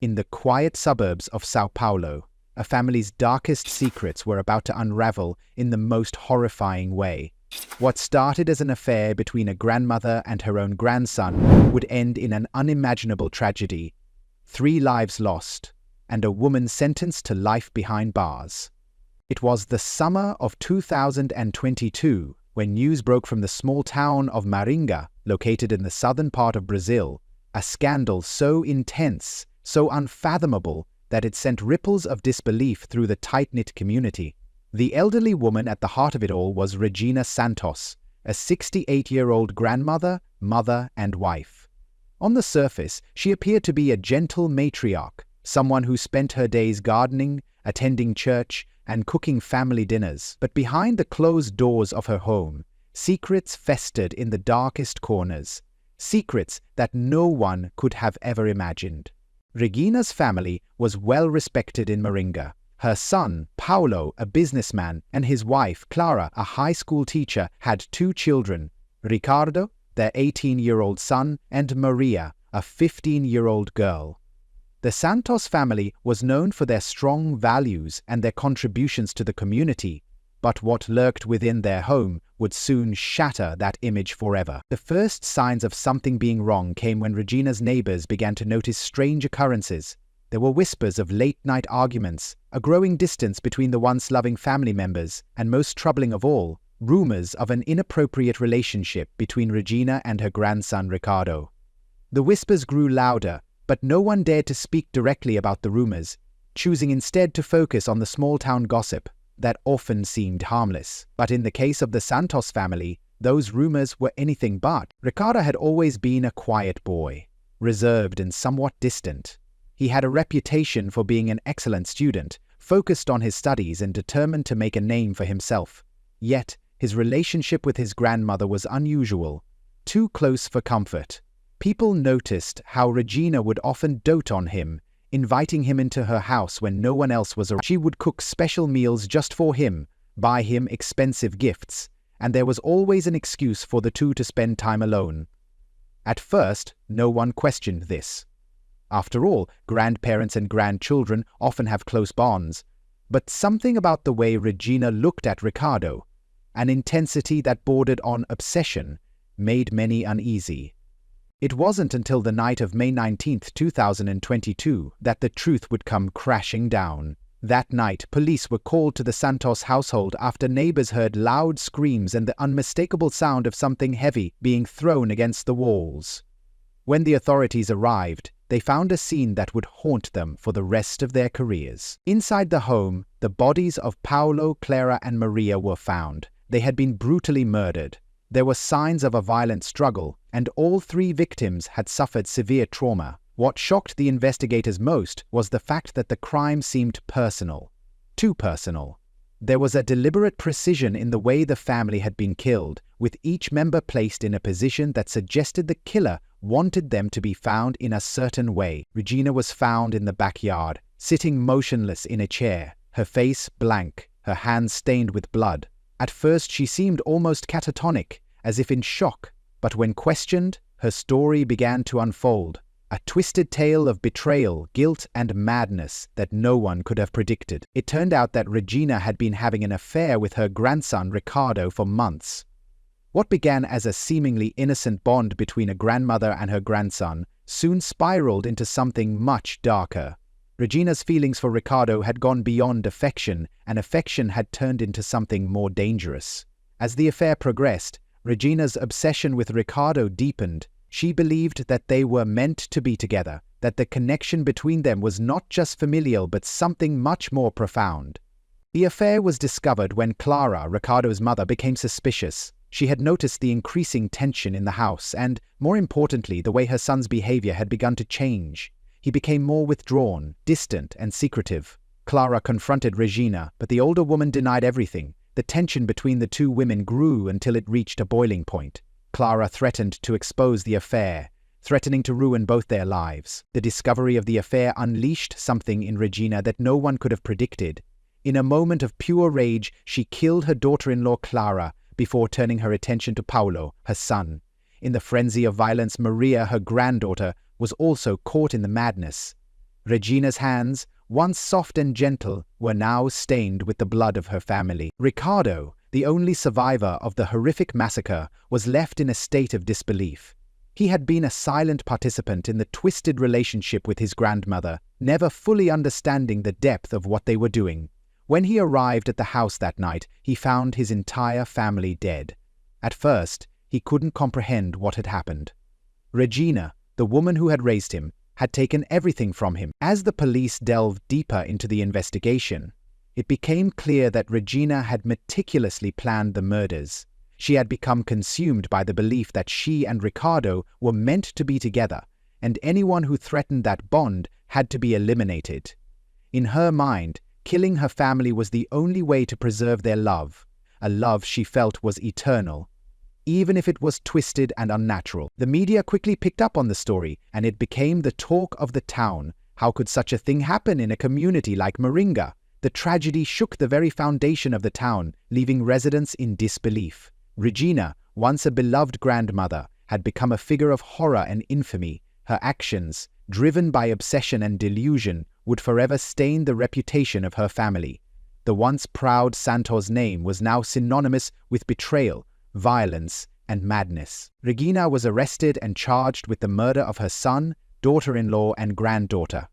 In the quiet suburbs of São Paulo, a family's darkest secrets were about to unravel in the most horrifying way. What started as an affair between a grandmother and her own grandson would end in an unimaginable tragedy: 3 lives lost, and a woman sentenced to life behind bars. It was the summer of 2022 when news broke from the small town of Maringá, located in the southern part of Brazil, a scandal so intense, so unfathomable, that it sent ripples of disbelief through the tight-knit community. The elderly woman at the heart of it all was Regina Santos, a 68-year-old grandmother, mother, and wife. On the surface, she appeared to be a gentle matriarch, someone who spent her days gardening, attending church, and cooking family dinners. But behind the closed doors of her home, secrets festered in the darkest corners, secrets that no one could have ever imagined. Regina's family was well respected in Maringá. Her son, Paulo, a businessman, and his wife, Clara, a high school teacher, had 2 children: Ricardo, their 18-year-old son, and Maria, a 15-year-old girl. The Santos family was known for their strong values and their contributions to the community, but what lurked within their home would soon shatter that image forever. The first signs of something being wrong came when Regina's neighbors began to notice strange occurrences. There were whispers of late-night arguments, a growing distance between the once loving family members, and most troubling of all, rumors of an inappropriate relationship between Regina and her grandson Ricardo. The whispers grew louder, but no one dared to speak directly about the rumors, choosing instead to focus on the small-town gossip that often seemed harmless. But in the case of the Santos family, those rumors were anything but. Ricardo had always been a quiet boy, reserved and somewhat distant. He had a reputation for being an excellent student, focused on his studies and determined to make a name for himself. Yet, his relationship with his grandmother was unusual, too close for comfort. People noticed how Regina would often dote on him, inviting him into her house when no one else was around. She would cook special meals just for him, buy him expensive gifts, and there was always an excuse for the two to spend time alone. At first, no one questioned this. After all, grandparents and grandchildren often have close bonds. But something about the way Regina looked at Ricardo, an intensity that bordered on obsession, made many uneasy. It wasn't until the night of May 19, 2022, that the truth would come crashing down. That night, police were called to the Santos household after neighbors heard loud screams and the unmistakable sound of something heavy being thrown against the walls. When the authorities arrived, they found a scene that would haunt them for the rest of their careers. Inside the home, the bodies of Paulo, Clara, and Maria were found. They had been brutally murdered. There were signs of a violent struggle, and all 3 victims had suffered severe trauma. What shocked the investigators most was the fact that the crime seemed personal. Too personal. There was a deliberate precision in the way the family had been killed, with each member placed in a position that suggested the killer wanted them to be found in a certain way. Regina was found in the backyard, sitting motionless in a chair, her face blank, her hands stained with blood. At first she seemed almost catatonic, as if in shock, but when questioned, her story began to unfold, a twisted tale of betrayal, guilt, and madness that no one could have predicted. It turned out that Regina had been having an affair with her grandson Ricardo for months. What began as a seemingly innocent bond between a grandmother and her grandson soon spiraled into something much darker. Regina's feelings for Ricardo had gone beyond affection, and affection had turned into something more dangerous. As the affair progressed, Regina's obsession with Ricardo deepened. She believed that they were meant to be together, that the connection between them was not just familial but something much more profound. The affair was discovered when Clara, Ricardo's mother, became suspicious. She had noticed the increasing tension in the house and, more importantly, the way her son's behavior had begun to change. He became more withdrawn, distant, and secretive. Clara confronted Regina, but the older woman denied everything. The tension between the 2 women grew until it reached a boiling point. Clara threatened to expose the affair, threatening to ruin both their lives. The discovery of the affair unleashed something in Regina that no one could have predicted. In a moment of pure rage, she killed her daughter-in-law Clara before turning her attention to Paulo, her son. In the frenzy of violence, Maria, her granddaughter, was also caught in the madness. Regina's hands, once soft and gentle, were now stained with the blood of her family. Ricardo, the only survivor of the horrific massacre, was left in a state of disbelief. He had been a silent participant in the twisted relationship with his grandmother, never fully understanding the depth of what they were doing. When he arrived at the house that night, he found his entire family dead. At first, he couldn't comprehend what had happened. Regina, the woman who had raised him, had taken everything from him. As the police delved deeper into the investigation, it became clear that Regina had meticulously planned the murders. She had become consumed by the belief that she and Ricardo were meant to be together, and anyone who threatened that bond had to be eliminated. In her mind, killing her family was the only way to preserve their love, a love she felt was eternal, even if it was twisted and unnatural. The media quickly picked up on the story, and it became the talk of the town. How could such a thing happen in a community like Moringa? The tragedy shook the very foundation of the town, leaving residents in disbelief. Regina, once a beloved grandmother, had become a figure of horror and infamy. Her actions, driven by obsession and delusion, would forever stain the reputation of her family. The once proud Santos name was now synonymous with betrayal, violence, and madness. Regina was arrested and charged with the murder of her son, daughter-in-law, and granddaughter.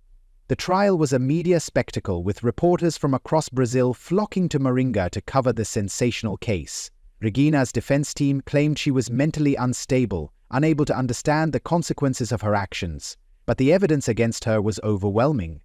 The trial was a media spectacle, with reporters from across Brazil flocking to Moringa to cover the sensational case. Regina's defense team claimed she was mentally unstable, unable to understand the consequences of her actions. But the evidence against her was overwhelming.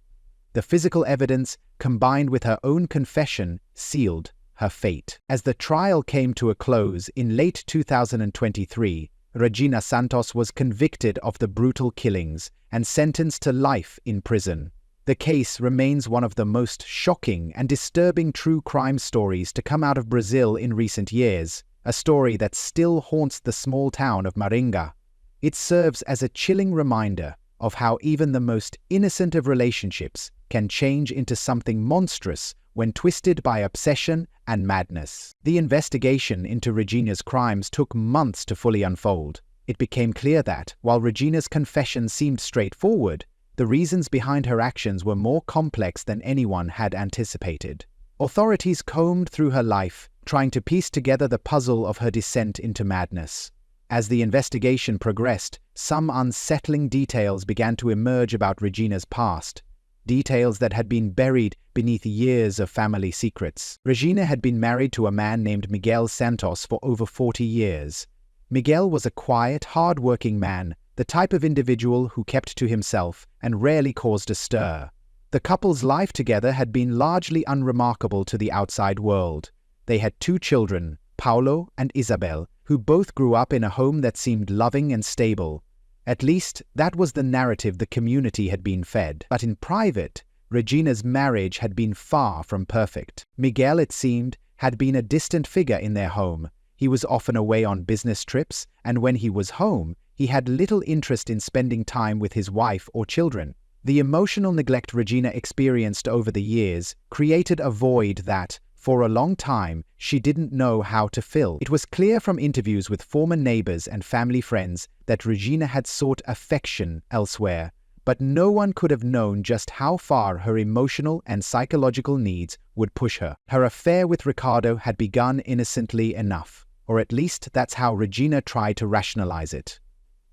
The physical evidence, combined with her own confession, sealed her fate. As the trial came to a close in late 2023, Regina Santos was convicted of the brutal killings and sentenced to life in prison. The case remains one of the most shocking and disturbing true crime stories to come out of Brazil in recent years, a story that still haunts the small town of Moringa. It serves as a chilling reminder of how even the most innocent of relationships can change into something monstrous when twisted by obsession and madness. The investigation into Regina's crimes took months to fully unfold. It became clear that, while Regina's confession seemed straightforward, the reasons behind her actions were more complex than anyone had anticipated. Authorities combed through her life, trying to piece together the puzzle of her descent into madness. As the investigation progressed, some unsettling details began to emerge about Regina's past, details that had been buried beneath years of family secrets. Regina had been married to a man named Miguel Santos for over 40 years. Miguel was a quiet, hard-working man, the type of individual who kept to himself and rarely caused a stir. The couple's life together had been largely unremarkable to the outside world. They had 2 children, Paulo and Isabel, who both grew up in a home that seemed loving and stable. At least, that was the narrative the community had been fed. But in private, Regina's marriage had been far from perfect. Miguel, it seemed, had been a distant figure in their home. He was often away on business trips, and when he was home, he had little interest in spending time with his wife or children. The emotional neglect Regina experienced over the years created a void that, for a long time, she didn't know how to fill. It was clear from interviews with former neighbors and family friends that Regina had sought affection elsewhere, but no one could have known just how far her emotional and psychological needs would push her. Her affair with Ricardo had begun innocently enough, or at least that's how Regina tried to rationalize it.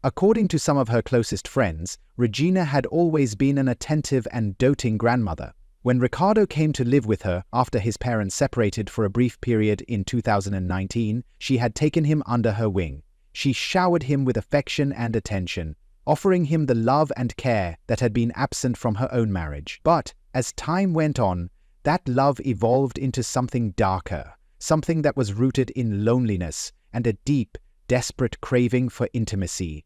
According to some of her closest friends, Regina had always been an attentive and doting grandmother. When Ricardo came to live with her after his parents separated for a brief period in 2019, she had taken him under her wing. She showered him with affection and attention, offering him the love and care that had been absent from her own marriage. But, as time went on, that love evolved into something darker, something that was rooted in loneliness and a deep, desperate craving for intimacy.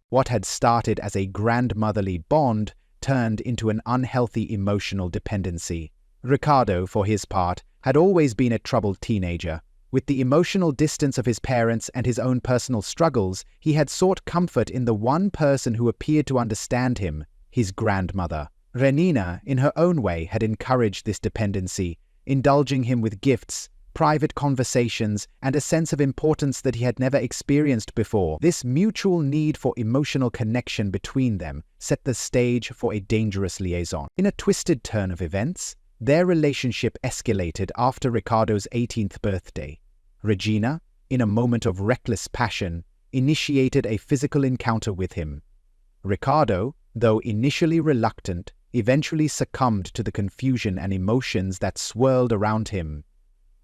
What had started as a grandmotherly bond turned into an unhealthy emotional dependency. Ricardo, for his part, had always been a troubled teenager. With the emotional distance of his parents and his own personal struggles, he had sought comfort in the one person who appeared to understand him, his grandmother. Renina, in her own way, had encouraged this dependency, indulging him with gifts, private conversations, and a sense of importance that he had never experienced before. This mutual need for emotional connection between them set the stage for a dangerous liaison. In a twisted turn of events, their relationship escalated after Riccardo's 18th birthday. Regina, in a moment of reckless passion, initiated a physical encounter with him. Riccardo, though initially reluctant, eventually succumbed to the confusion and emotions that swirled around him.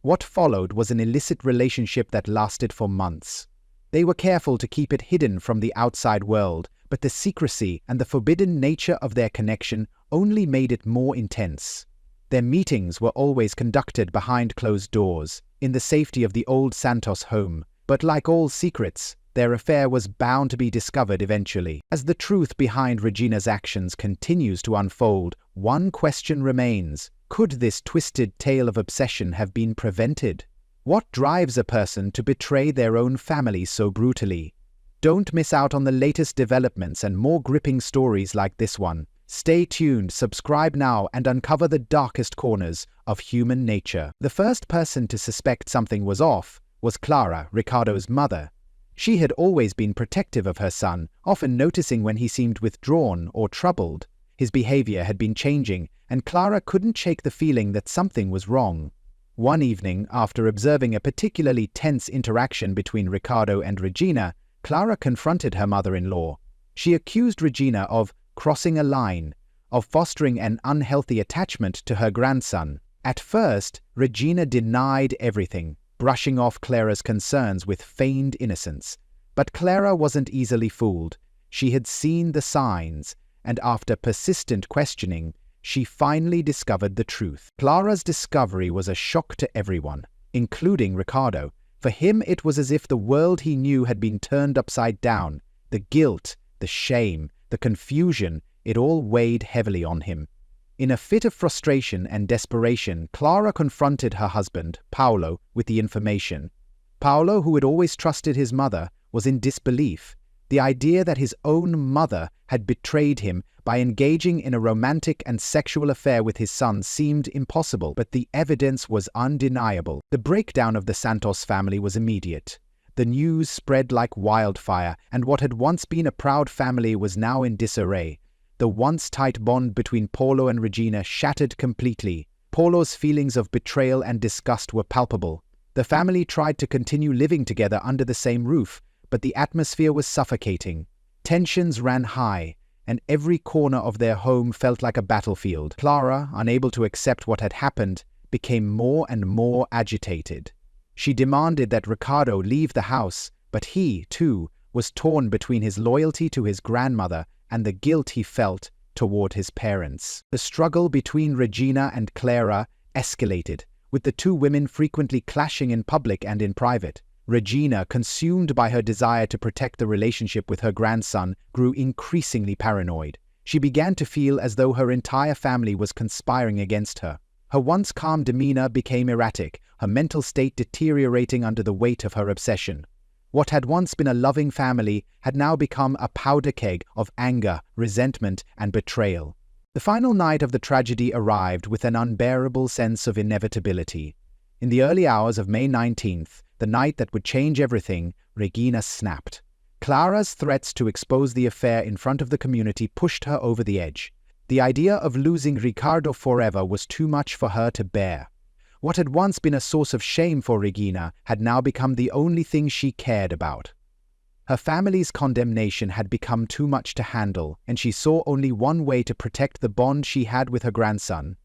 What followed was an illicit relationship that lasted for months. They were careful to keep it hidden from the outside world, but the secrecy and the forbidden nature of their connection only made it more intense. Their meetings were always conducted behind closed doors, in the safety of the old Santos home, but like all secrets, their affair was bound to be discovered eventually. As the truth behind Regina's actions continues to unfold, one question remains: could this twisted tale of obsession have been prevented? What drives a person to betray their own family so brutally? Don't miss out on the latest developments and more gripping stories like this one. Stay tuned, subscribe now, and uncover the darkest corners of human nature. The first person to suspect something was off was Clara, Riccardo's mother. She had always been protective of her son, often noticing when he seemed withdrawn or troubled. His behavior had been changing, and Clara couldn't shake the feeling that something was wrong. One evening, after observing a particularly tense interaction between Riccardo and Regina, Clara confronted her mother-in-law. She accused Regina of crossing a line, of fostering an unhealthy attachment to her grandson. At first, Regina denied everything, brushing off Clara's concerns with feigned innocence. But Clara wasn't easily fooled. She had seen the signs, and after persistent questioning, she finally discovered the truth. Clara's discovery was a shock to everyone, including Riccardo. For him, it was as if the world he knew had been turned upside down. The guilt, the shame, the confusion, it all weighed heavily on him. In a fit of frustration and desperation, Clara confronted her husband, Paolo, with the information. Paolo, who had always trusted his mother, was in disbelief. The idea that his own mother had betrayed him by engaging in a romantic and sexual affair with his son seemed impossible, but the evidence was undeniable. The breakdown of the Santos family was immediate. The news spread like wildfire, and what had once been a proud family was now in disarray. The once tight bond between Paolo and Regina shattered completely. Paolo's feelings of betrayal and disgust were palpable. The family tried to continue living together under the same roof, but the atmosphere was suffocating. Tensions ran high, and every corner of their home felt like a battlefield. Clara, unable to accept what had happened, became more and more agitated. She demanded that Riccardo leave the house, but he, too, was torn between his loyalty to his grandmother and the guilt he felt toward his parents. The struggle between Regina and Clara escalated, with the two women frequently clashing in public and in private. Regina, consumed by her desire to protect the relationship with her grandson, grew increasingly paranoid. She began to feel as though her entire family was conspiring against her. Her once calm demeanor became erratic, her mental state deteriorating under the weight of her obsession. What had once been a loving family had now become a powder keg of anger, resentment, and betrayal. The final night of the tragedy arrived with an unbearable sense of inevitability. In the early hours of May 19th, the night that would change everything, Regina snapped. Clara's threats to expose the affair in front of the community pushed her over the edge. The idea of losing Riccardo forever was too much for her to bear. What had once been a source of shame for Regina had now become the only thing she cared about. Her family's condemnation had become too much to handle, and she saw only one way to protect the bond she had with her grandson: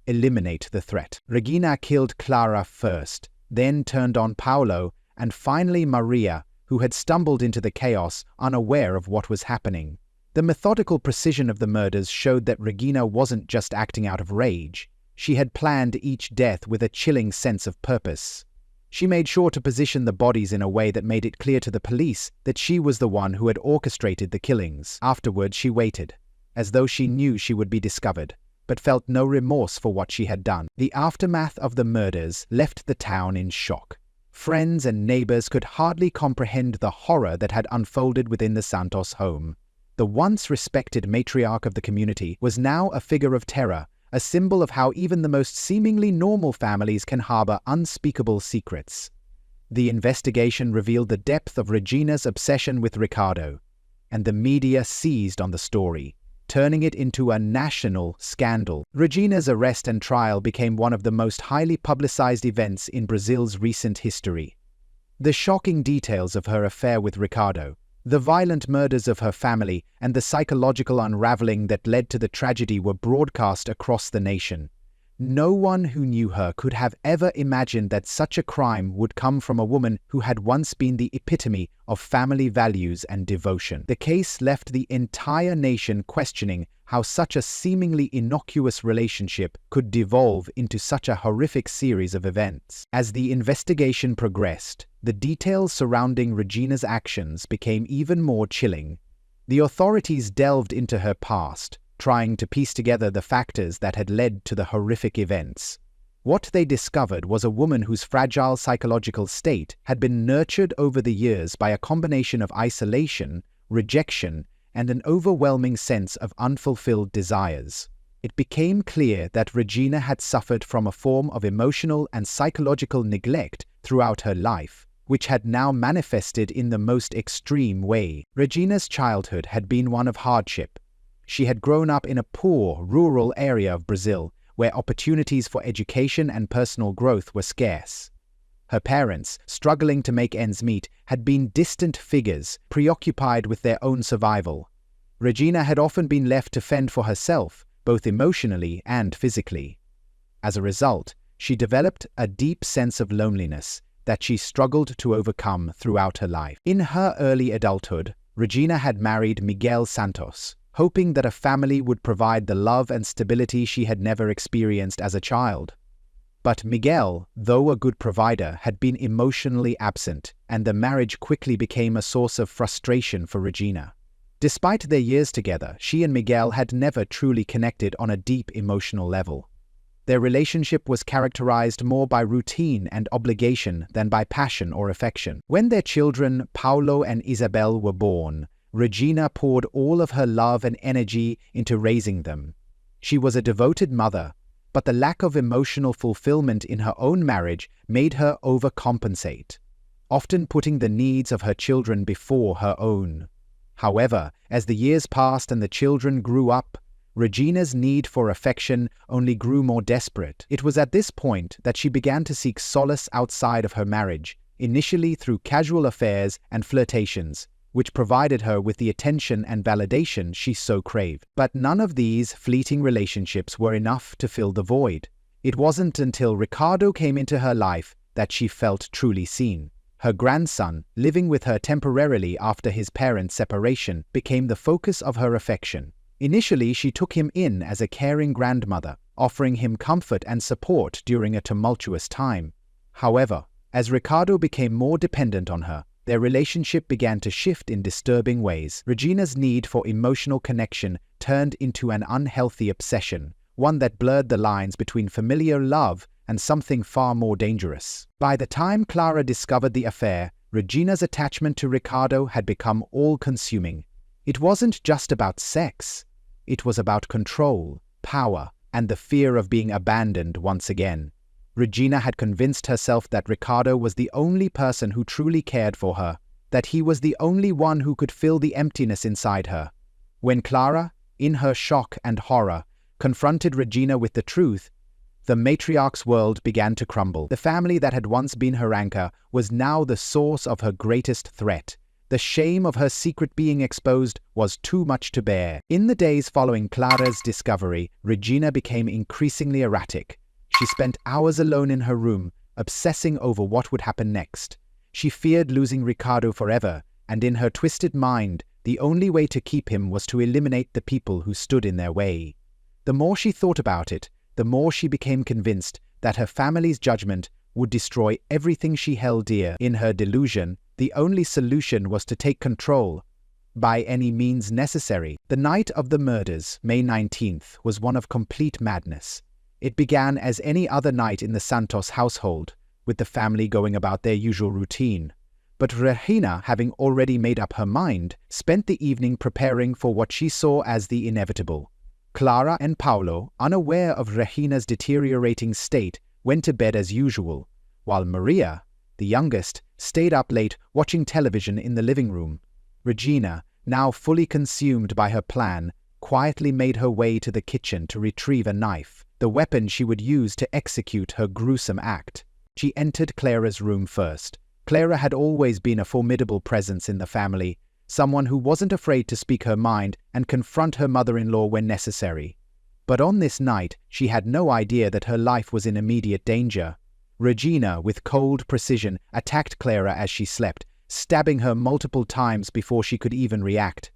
eliminate the threat. Regina killed Clara first, then turned on Paolo, and finally Maria, who had stumbled into the chaos, unaware of what was happening. The methodical precision of the murders showed that Regina wasn't just acting out of rage. She had planned each death with a chilling sense of purpose. She made sure to position the bodies in a way that made it clear to the police that she was the one who had orchestrated the killings. Afterward, she waited, as though she knew she would be discovered, but felt no remorse for what she had done. The aftermath of the murders left the town in shock. Friends and neighbors could hardly comprehend the horror that had unfolded within the Santos home. The once respected matriarch of the community was now a figure of terror, a symbol of how even the most seemingly normal families can harbor unspeakable secrets. The investigation revealed the depth of Regina's obsession with Riccardo, and the media seized on the story, turning it into a national scandal. Regina's arrest and trial became one of the most highly publicized events in Brazil's recent history. The shocking details of her affair with Riccardo, the violent murders of her family, and the psychological unraveling that led to the tragedy were broadcast across the nation. No one who knew her could have ever imagined that such a crime would come from a woman who had once been the epitome of family values and devotion. The case left the entire nation questioning how such a seemingly innocuous relationship could devolve into such a horrific series of events. As the investigation progressed, the details surrounding Regina's actions became even more chilling. The authorities delved into her past, trying to piece together the factors that had led to the horrific events. What they discovered was a woman whose fragile psychological state had been nurtured over the years by a combination of isolation, rejection, and an overwhelming sense of unfulfilled desires. It became clear that Regina had suffered from a form of emotional and psychological neglect throughout her life, which had now manifested in the most extreme way. Regina's childhood had been one of hardship. She had grown up in a poor, rural area of Brazil, where opportunities for education and personal growth were scarce. Her parents, struggling to make ends meet, had been distant figures, preoccupied with their own survival. Regina had often been left to fend for herself, both emotionally and physically. As a result, she developed a deep sense of loneliness that she struggled to overcome throughout her life. In her early adulthood, Regina had married Miguel Santos, hoping that a family would provide the love and stability she had never experienced as a child. But Miguel, though a good provider, had been emotionally absent, and the marriage quickly became a source of frustration for Regina. Despite their years together, she and Miguel had never truly connected on a deep emotional level. Their relationship was characterized more by routine and obligation than by passion or affection. When their children, Paulo and Isabel, were born, Regina poured all of her love and energy into raising them. She was a devoted mother, but the lack of emotional fulfillment in her own marriage made her overcompensate, often putting the needs of her children before her own. However, as the years passed and the children grew up, Regina's need for affection only grew more desperate. It was at this point that she began to seek solace outside of her marriage, initially through casual affairs and flirtations, which provided her with the attention and validation she so craved. But none of these fleeting relationships were enough to fill the void. It wasn't until Riccardo came into her life that she felt truly seen. Her grandson, living with her temporarily after his parents' separation, became the focus of her affection. Initially, she took him in as a caring grandmother, offering him comfort and support during a tumultuous time. However, as Riccardo became more dependent on her, their relationship began to shift in disturbing ways. Regina's need for emotional connection turned into an unhealthy obsession, one that blurred the lines between familiar love and something far more dangerous. By the time Clara discovered the affair, Regina's attachment to Riccardo had become all-consuming. It wasn't just about sex. It was about control, power, and the fear of being abandoned once again. Regina had convinced herself that Riccardo was the only person who truly cared for her, that he was the only one who could fill the emptiness inside her. When Clara, in her shock and horror, confronted Regina with the truth, the matriarch's world began to crumble. The family that had once been her anchor was now the source of her greatest threat. The shame of her secret being exposed was too much to bear. In the days following Clara's discovery, Regina became increasingly erratic. She spent hours alone in her room, obsessing over what would happen next. She feared losing Riccardo forever, and in her twisted mind, the only way to keep him was to eliminate the people who stood in their way. The more she thought about it, the more she became convinced that her family's judgment would destroy everything she held dear. In her delusion, the only solution was to take control, by any means necessary. The night of the murders, May 19th, was one of complete madness. It began as any other night in the Santos household, with the family going about their usual routine. But Regina, having already made up her mind, spent the evening preparing for what she saw as the inevitable. Clara and Paolo, unaware of Regina's deteriorating state, went to bed as usual, while Maria, the youngest, stayed up late watching television in the living room. Regina, now fully consumed by her plan, quietly made her way to the kitchen to retrieve a knife, the weapon she would use to execute her gruesome act. She entered Clara's room first. Clara had always been a formidable presence in the family, someone who wasn't afraid to speak her mind and confront her mother-in-law when necessary. But on this night, she had no idea that her life was in immediate danger. Regina, with cold precision, attacked Clara as she slept, stabbing her multiple times before she could even react.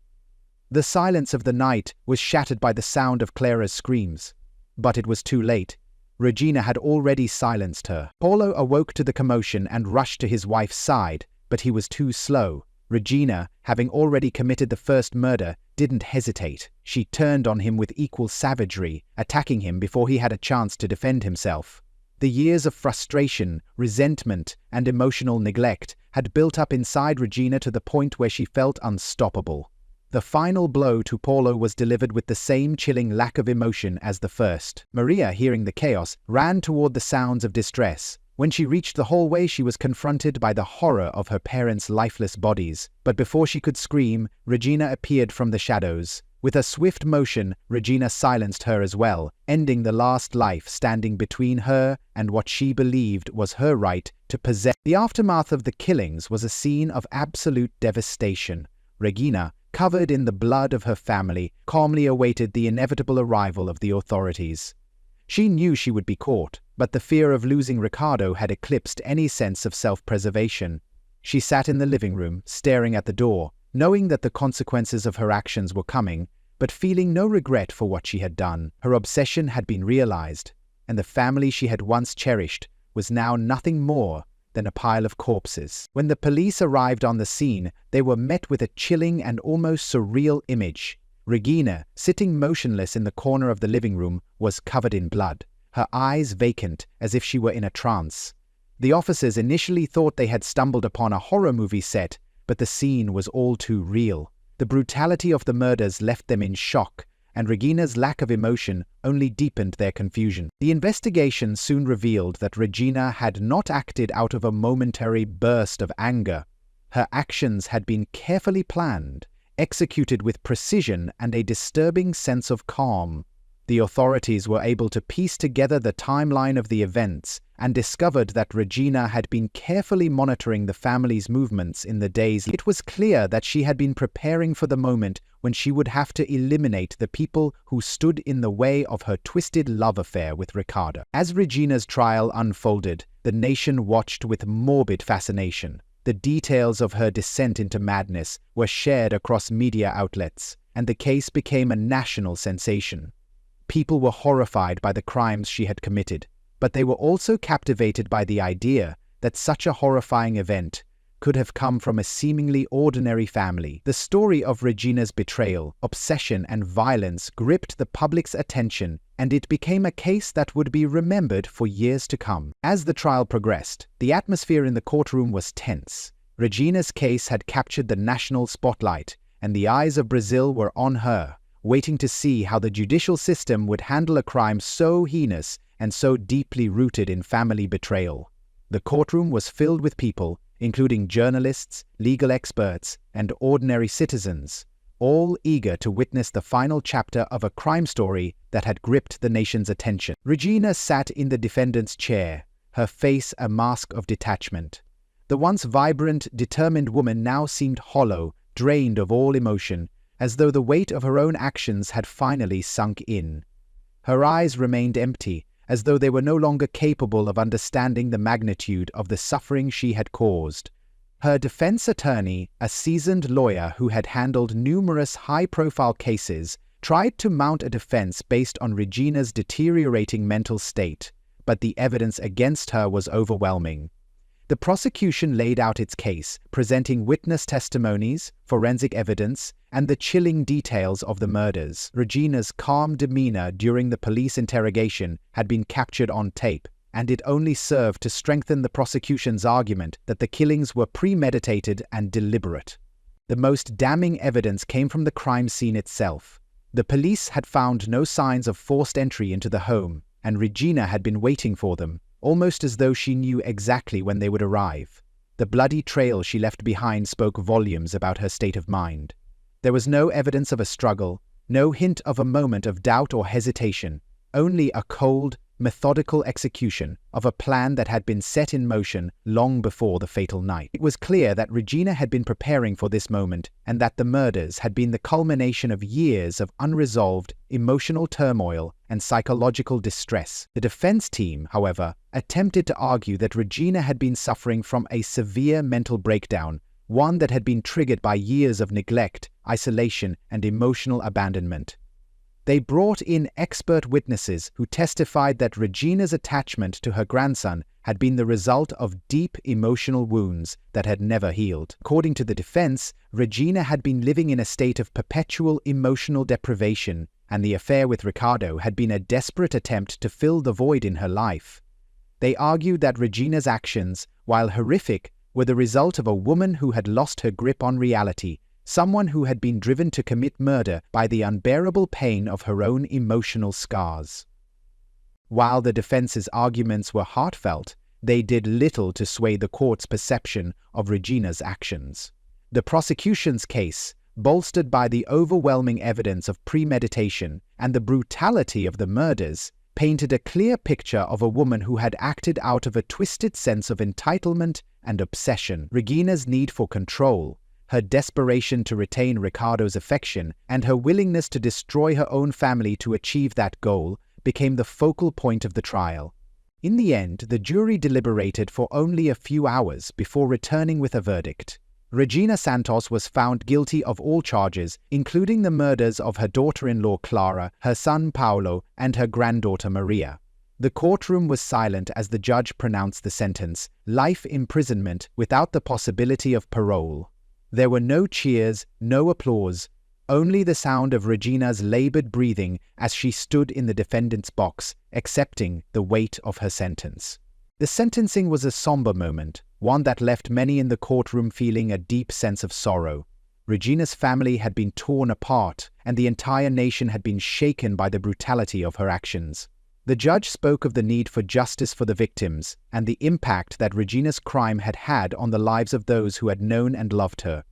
The silence of the night was shattered by the sound of Clara's screams. But it was too late. Regina had already silenced her. Paolo awoke to the commotion and rushed to his wife's side, but he was too slow. Regina, having already committed the first murder, didn't hesitate. She turned on him with equal savagery, attacking him before he had a chance to defend himself. The years of frustration, resentment, and emotional neglect had built up inside Regina to the point where she felt unstoppable. The final blow to Paolo was delivered with the same chilling lack of emotion as the first. Maria, hearing the chaos, ran toward the sounds of distress. When she reached the hallway, she was confronted by the horror of her parents' lifeless bodies. But before she could scream, Regina appeared from the shadows. With a swift motion, Regina silenced her as well, ending the last life standing between her and what she believed was her right to possess. The aftermath of the killings was a scene of absolute devastation. Regina, covered in the blood of her family, calmly awaited the inevitable arrival of the authorities. She knew she would be caught, but the fear of losing Ricardo had eclipsed any sense of self-preservation. She sat in the living room, staring at the door, knowing that the consequences of her actions were coming, but feeling no regret for what she had done. Her obsession had been realized, and the family she had once cherished was now nothing more than a pile of corpses. When the police arrived on the scene, they were met with a chilling and almost surreal image. Regina, sitting motionless in the corner of the living room, was covered in blood, her eyes vacant as if she were in a trance. The officers initially thought they had stumbled upon a horror movie set, but the scene was all too real. The brutality of the murders left them in shock, and Regina's lack of emotion only deepened their confusion. The investigation soon revealed that Regina had not acted out of a momentary burst of anger. Her actions had been carefully planned, executed with precision and a disturbing sense of calm. The authorities were able to piece together the timeline of the events and discovered that Regina had been carefully monitoring the family's movements in the days. It was clear that she had been preparing for the moment when she would have to eliminate the people who stood in the way of her twisted love affair with Ricardo. As Regina's trial unfolded, the nation watched with morbid fascination. The details of her descent into madness were shared across media outlets, and the case became a national sensation. People were horrified by the crimes she had committed, but they were also captivated by the idea that such a horrifying event could have come from a seemingly ordinary family. The story of Regina's betrayal, obsession, and violence gripped the public's attention, and it became a case that would be remembered for years to come. As the trial progressed, the atmosphere in the courtroom was tense. Regina's case had captured the national spotlight, and the eyes of Brazil were on her, waiting to see how the judicial system would handle a crime so heinous and so deeply rooted in family betrayal. The courtroom was filled with people, including journalists, legal experts, and ordinary citizens, all eager to witness the final chapter of a crime story that had gripped the nation's attention. Regina sat in the defendant's chair, her face a mask of detachment. The once vibrant, determined woman now seemed hollow, drained of all emotion, as though the weight of her own actions had finally sunk in. Her eyes remained empty, as though they were no longer capable of understanding the magnitude of the suffering she had caused. Her defense attorney, a seasoned lawyer who had handled numerous high-profile cases, tried to mount a defense based on Regina's deteriorating mental state, but the evidence against her was overwhelming. The prosecution laid out its case, presenting witness testimonies, forensic evidence, and the chilling details of the murders. Regina's calm demeanor during the police interrogation had been captured on tape, and it only served to strengthen the prosecution's argument that the killings were premeditated and deliberate. The most damning evidence came from the crime scene itself. The police had found no signs of forced entry into the home, and Regina had been waiting for them, almost as though she knew exactly when they would arrive. The bloody trail she left behind spoke volumes about her state of mind. There was no evidence of a struggle, no hint of a moment of doubt or hesitation, only a cold, methodical execution of a plan that had been set in motion long before the fatal night. It was clear that Regina had been preparing for this moment and that the murders had been the culmination of years of unresolved emotional turmoil and psychological distress. The defense team, however, attempted to argue that Regina had been suffering from a severe mental breakdown, one that had been triggered by years of neglect, isolation, and emotional abandonment. They brought in expert witnesses who testified that Regina's attachment to her grandson had been the result of deep emotional wounds that had never healed. According to the defense, Regina had been living in a state of perpetual emotional deprivation, and the affair with Ricardo had been a desperate attempt to fill the void in her life. They argued that Regina's actions, while horrific, were the result of a woman who had lost her grip on reality, someone who had been driven to commit murder by the unbearable pain of her own emotional scars. While the defense's arguments were heartfelt, they did little to sway the court's perception of Regina's actions. The prosecution's case, bolstered by the overwhelming evidence of premeditation and the brutality of the murders, painted a clear picture of a woman who had acted out of a twisted sense of entitlement and obsession. Regina's need for control, her desperation to retain Ricardo's affection, and her willingness to destroy her own family to achieve that goal became the focal point of the trial. In the end, the jury deliberated for only a few hours before returning with a verdict. Regina Santos was found guilty of all charges, including the murders of her daughter-in-law Clara, her son Paolo, and her granddaughter Maria. The courtroom was silent as the judge pronounced the sentence: life imprisonment without the possibility of parole. There were no cheers, no applause, only the sound of Regina's labored breathing as she stood in the defendant's box, accepting the weight of her sentence. The sentencing was a somber moment, one that left many in the courtroom feeling a deep sense of sorrow. Regina's family had been torn apart, and the entire nation had been shaken by the brutality of her actions. The judge spoke of the need for justice for the victims and the impact that Regina's crime had had on the lives of those who had known and loved her.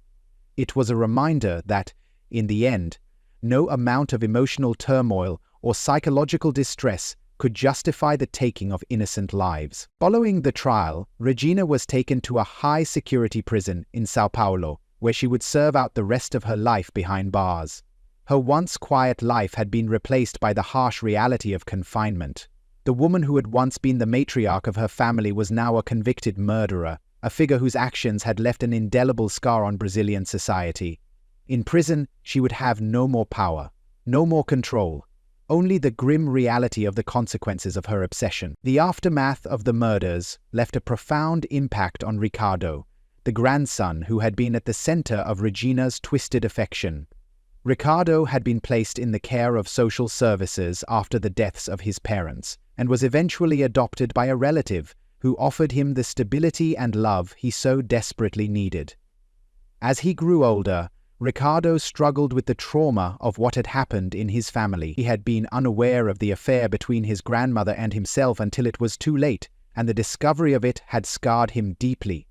It was a reminder that, in the end, no amount of emotional turmoil or psychological distress could justify the taking of innocent lives. Following the trial, Regina was taken to a high-security prison in São Paulo, where she would serve out the rest of her life behind bars. Her once quiet life had been replaced by the harsh reality of confinement. The woman who had once been the matriarch of her family was now a convicted murderer, a figure whose actions had left an indelible scar on Brazilian society. In prison, she would have no more power, no more control, only the grim reality of the consequences of her obsession. The aftermath of the murders left a profound impact on Ricardo, the grandson who had been at the center of Regina's twisted affection. Ricardo had been placed in the care of social services after the deaths of his parents, and was eventually adopted by a relative who offered him the stability and love he so desperately needed. As he grew older, Ricardo struggled with the trauma of what had happened in his family. He had been unaware of the affair between his grandmother and himself until it was too late, and the discovery of it had scarred him deeply.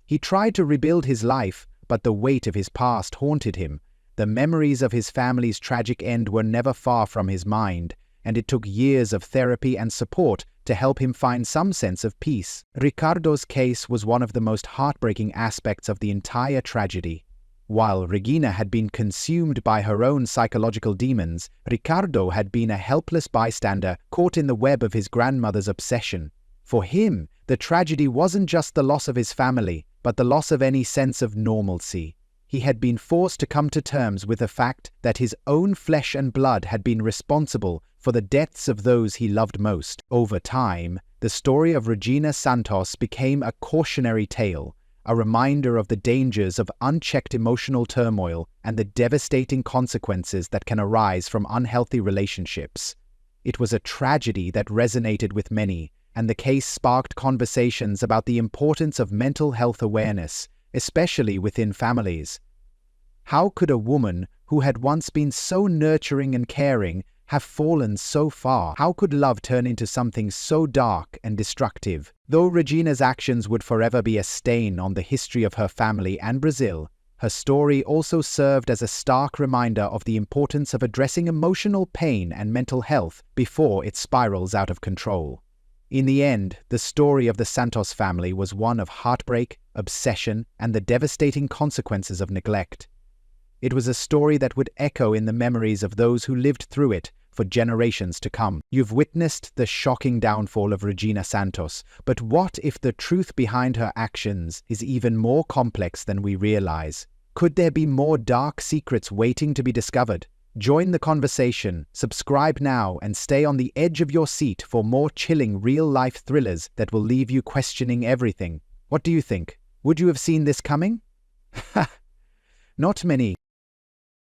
He tried to rebuild his life, but the weight of his past haunted him. The memories of his family's tragic end were never far from his mind, and it took years of therapy and support to help him find some sense of peace. Ricardo's case was one of the most heartbreaking aspects of the entire tragedy. While Regina had been consumed by her own psychological demons, Ricardo had been a helpless bystander caught in the web of his grandmother's obsession. For him, the tragedy wasn't just the loss of his family, but the loss of any sense of normalcy. He had been forced to come to terms with the fact that his own flesh and blood had been responsible for the deaths of those he loved most. Over time, the story of Regina Santos became a cautionary tale, a reminder of the dangers of unchecked emotional turmoil and the devastating consequences that can arise from unhealthy relationships. It was a tragedy that resonated with many, and the case sparked conversations about the importance of mental health awareness, especially within families. How could a woman who had once been so nurturing and caring, have fallen so far? How could love turn into something so dark and destructive? Though Regina's actions would forever be a stain on the history of her family and Brazil, her story also served as a stark reminder of the importance of addressing emotional pain and mental health before it spirals out of control. In the end, the story of the Santos family was one of heartbreak, obsession, and the devastating consequences of neglect. It was a story that would echo in the memories of those who lived through it for generations to come. You've witnessed the shocking downfall of Regina Santos, but what if the truth behind her actions is even more complex than we realize? Could there be more dark secrets waiting to be discovered? Join the conversation, subscribe now, and stay on the edge of your seat for more chilling real-life thrillers that will leave you questioning everything. What do you think? Would you have seen this coming? Not many